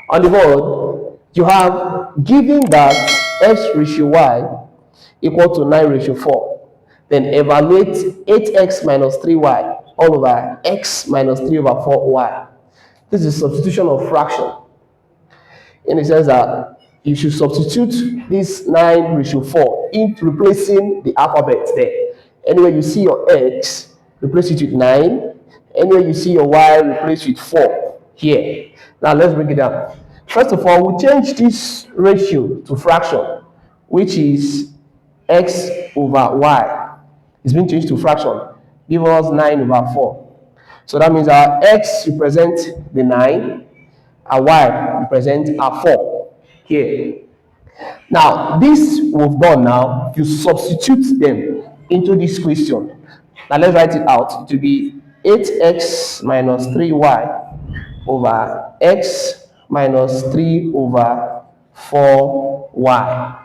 On the board, you have given that x ratio y equal to 9 ratio 4. Then evaluate 8x minus 3y all over x minus 3 over 4y. This is substitution of fraction. In the sense that you should substitute this 9 ratio 4 into replacing the alphabet there. Anywhere you see your x, replace it with 9. Anywhere you see your y, replace with 4 here. Now let's break it down. First of all, we change this ratio to fraction, which is x over y. It's been changed to fraction. Give us 9 over 4. So that means our x represents the 9, our y represents our 4 here. Now, this we've done now, you substitute them into this question. Now, let's write it out. It will be 8x minus 3y over x minus 3 over 4y.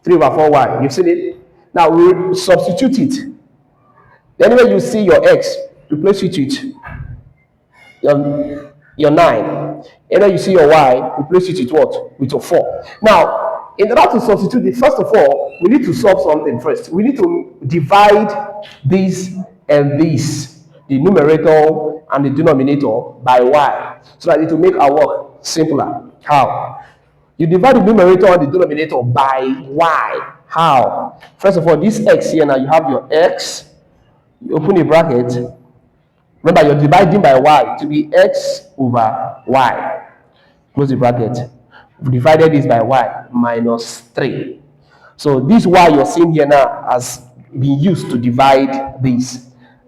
3 over 4y. You've seen it? Now, we substitute it. Anywhere you see your x, replace it with your 9. Anywhere you see your y, replace it with what? With your 4. Now, in order to substitute it, first of all, we need to solve something first. We need to divide this and this, the numerator and the denominator, by y, so that it will make our work simpler. How? You divide the numerator and the denominator by y. How? First of all, this x here, now you have your x. You open a bracket. Remember, you're dividing by y to be x over y. Close the bracket. We divided this by y minus 3. So this y you're seeing here now has been used to divide this.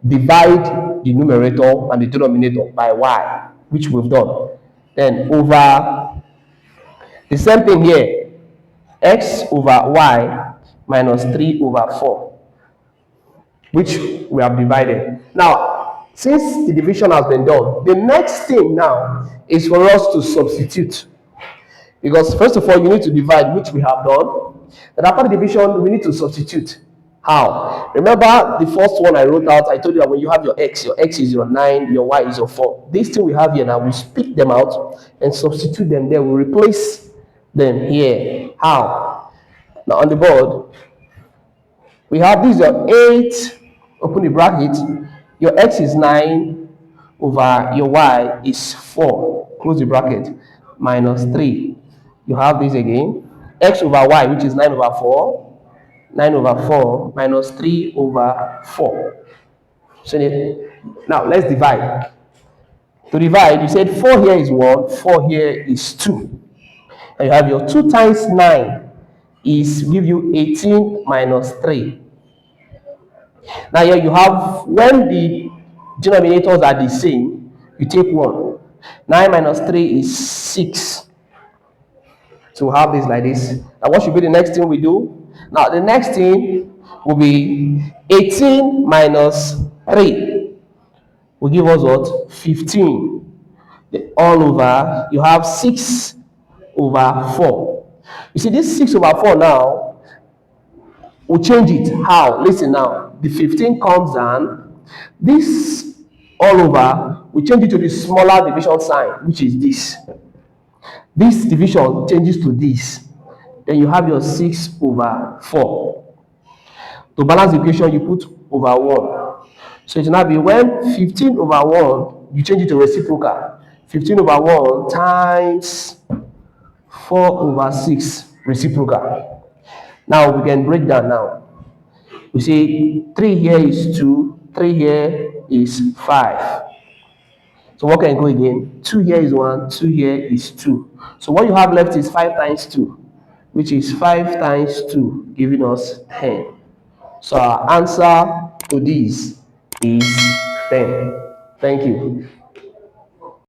Divide the numerator and the denominator by y, which we've done. Then over the same thing here, x over y minus 3 over 4, which we have divided. Now, since the division has been done, the next thing now is for us to substitute. Because first of all, you need to divide, which we have done. Then after the division, we need to substitute. How? Remember the first one I wrote out, I told you that when you have your x is your 9, your y is your 4. This thing we have here now, we speak them out and substitute them there. We replace them here. How? Now on the board, we have this your 8, open the bracket, your x is 9 over your y is 4, close the bracket, minus 3. You have this again, x over y, which is 9 over 4, 9 over 4 minus 3 over 4. See it? Now let's divide. To divide, you said 4 here is 1, 4 here is 2. And you have your 2 times 9 is give you 18 minus 3. Now here you have, when the denominators are the same, you take 1. 9 minus 3 is 6. So we'll have this like this. Now what should be the next thing we do? Now the next thing will be 18 minus 3 will give us what? 15. All over, you have 6 over 4. You see this 6 over 4 now, we'll change it. How? Listen now. The 15 comes down. This all over, we change it to the smaller division sign, which is this. This division changes to this. Then you have your 6 over 4. To balance the equation, you put over 1. So it will now be when 15 over 1, you change it to reciprocal. 15 over 1 times 4 over 6 reciprocal. Now we can break down now. We say 3 here is 2, 3 here is 5. So what can go again? 2 here is 1, 2 here is 2. So what you have left is 5 times 2, which is 5 times 2, giving us 10. So our answer to this is 10. Thank you.